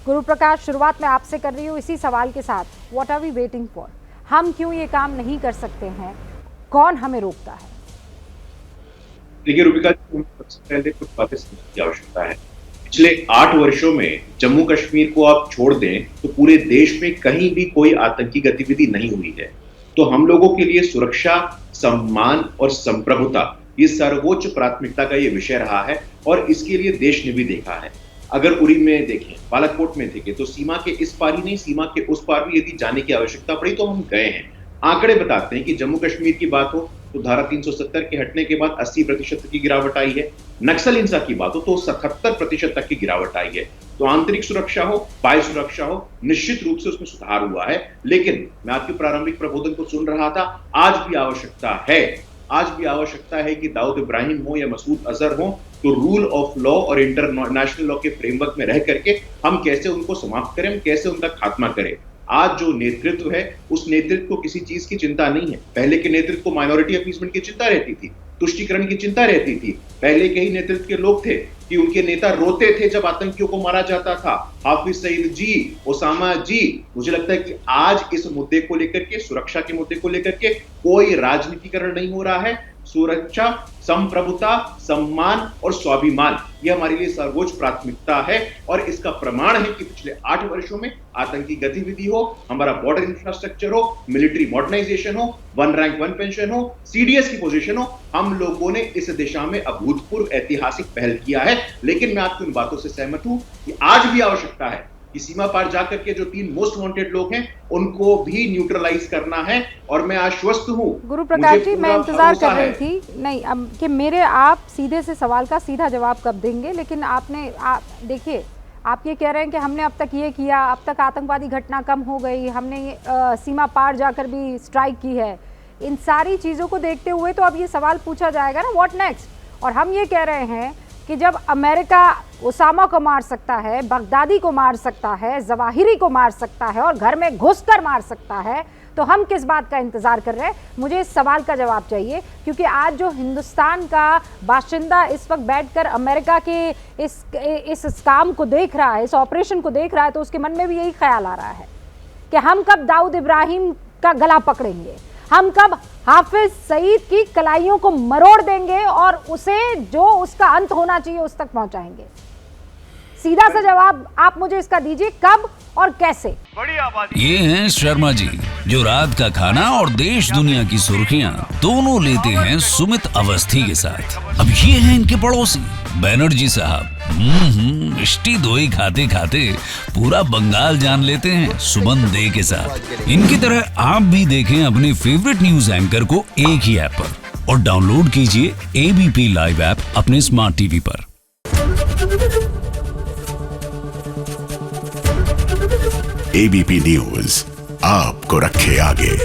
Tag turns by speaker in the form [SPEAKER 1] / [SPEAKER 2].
[SPEAKER 1] गुरु प्रकाश, शुरुआत मैं आपसे कर रही हूँ इसी सवाल के साथ, what are we waiting for? हम क्यों ये काम नहीं कर सकते हैं? कौन हमें रोकता है?
[SPEAKER 2] देखिए रूबिका, सबसे पहले कुछ बातें समझने की आवश्यकता है। पिछले 8 वर्षों में जम्मू कश्मीर को आप छोड़ दें तो पूरे देश में कहीं भी कोई आतंकी गतिविधि नहीं हुई है। तो हम लोगों के लिए सुरक्षा, सम्मान और संप्रभुता ये सर्वोच्च प्राथमिकता का ये विषय रहा है और इसके लिए देश ने भी देखा है। अगर उरी में देखें, बालाकोट में देखें, तो सीमा के इस पार ही नहीं, सीमा के उस पार भी यदि जाने की आवश्यकता पड़ी तो हम गए हैं। आंकड़े बताते हैं कि जम्मू कश्मीर की बात हो तो धारा 370 के हटने के बाद 80% की गिरावट आई है। नक्सल हिंसा की बात हो तो 77% तक की गिरावट आई है। तो आंतरिक सुरक्षा हो, बाह्य सुरक्षा हो, निश्चित रूप से उसमें सुधार हुआ है। लेकिन मैं आपके प्रारंभिक प्रबोधन को सुन रहा था, आज भी आवश्यकता है कि दाऊद इब्राहिम हो या मसूद अजहर हो, तो रूल ऑफ लॉ और इंटरनेशनल लॉ के फ्रेमवर्क में रह करके हम कैसे उनको समाप्त करें, हम कैसे उनका खात्मा करें। आज जो नेतृत्व है, उस नेतृत्व को किसी चीज की चिंता नहीं है। पहले के नेतृत्व को माइनॉरिटी अपीसमेंट की चिंता रहती थी, तुष्टीकरण की चिंता रहती थी। पहले के ही नेतृत्व के लोग थे कि उनके नेता रोते थे जब आतंकियों को मारा जाता था। हाफिज सईद जी, ओसामा जी। मुझे लगता है कि आज इस मुद्दे को लेकर के, सुरक्षा के मुद्दे को लेकर के कोई राजनीतिकरण नहीं हो रहा है। सुरक्षा, संप्रभुता, सम्मान और स्वाभिमान ये हमारे लिए सर्वोच्च प्राथमिकता है और इसका प्रमाण है कि पिछले 8 वर्षों में आतंकी गतिविधि हो, हमारा बॉर्डर इंफ्रास्ट्रक्चर हो, मिलिट्री मॉडर्नाइजेशन हो, वन रैंक वन पेंशन हो, सीडीएस की पोजीशन हो, हम लोगों ने इस दिशा में अभूतपूर्व ऐतिहासिक पहल किया है। लेकिन मैं आपकी उन बातों से सहमत हूं कि आज भी आवश्यकता है कि सीमा पार जाकर के जो 3 मोस्ट वांटेड लोग हैं उनको भी न्यूट्रलाइज करना है। और मैं आश्वस्त हूं।
[SPEAKER 1] गुरु प्रकाश जी, मैं इंतजार कर रही थी नहीं कि मेरे आप सीधे से सवाल का सीधा जवाब कब देंगे, लेकिन देखिए, आप ये कह रहे हैं कि हमने अब तक ये किया, अब तक आतंकवादी घटना कम हो गई, हमने सीमा पार जाकर भी स्ट्राइक की है। इन सारी चीज़ों को देखते हुए तो अब ये सवाल पूछा जाएगा ना, व्हाट नेक्स्ट? और हम ये कह रहे हैं कि जब अमेरिका ओसामा को मार सकता है, बगदादी को मार सकता है, जवाहिरी को मार सकता है और घर में घुसकर मार सकता है, तो हम किस बात का इंतज़ार कर रहे हैं? मुझे इस सवाल का जवाब चाहिए, क्योंकि आज जो हिंदुस्तान का बाशिंदा इस वक्त बैठकर अमेरिका के इस काम को देख रहा है, इस ऑपरेशन को देख रहा है, तो उसके मन में भी यही ख्याल आ रहा है कि हम कब दाऊद इब्राहिम का गला पकड़ेंगे, हम कब हाफिज सईद की कलाइयों को मरोड़ देंगे और उसे जो उसका अंत होना चाहिए उस तक पहुंचाएंगे। सीधा सा जवाब आप मुझे इसका दीजिए, कब और कैसे?
[SPEAKER 3] ये हैं शर्मा जी, जो रात का खाना और देश दुनिया की सुर्खियां दोनों लेते हैं सुमित अवस्थी के साथ। अब ये हैं इनके पड़ोसी बैनर्जी साहब। मिष्टी दोई खाते खाते पूरा बंगाल जान लेते हैं सुमन दे के साथ। इनकी तरह आप भी देखें अपने फेवरेट न्यूज एंकर को एक ही ऐप पर और डाउनलोड कीजिए एबीपी लाइव ऐप अपने स्मार्ट टीवी पर।
[SPEAKER 4] एबीपी न्यूज आपको रखे आगे।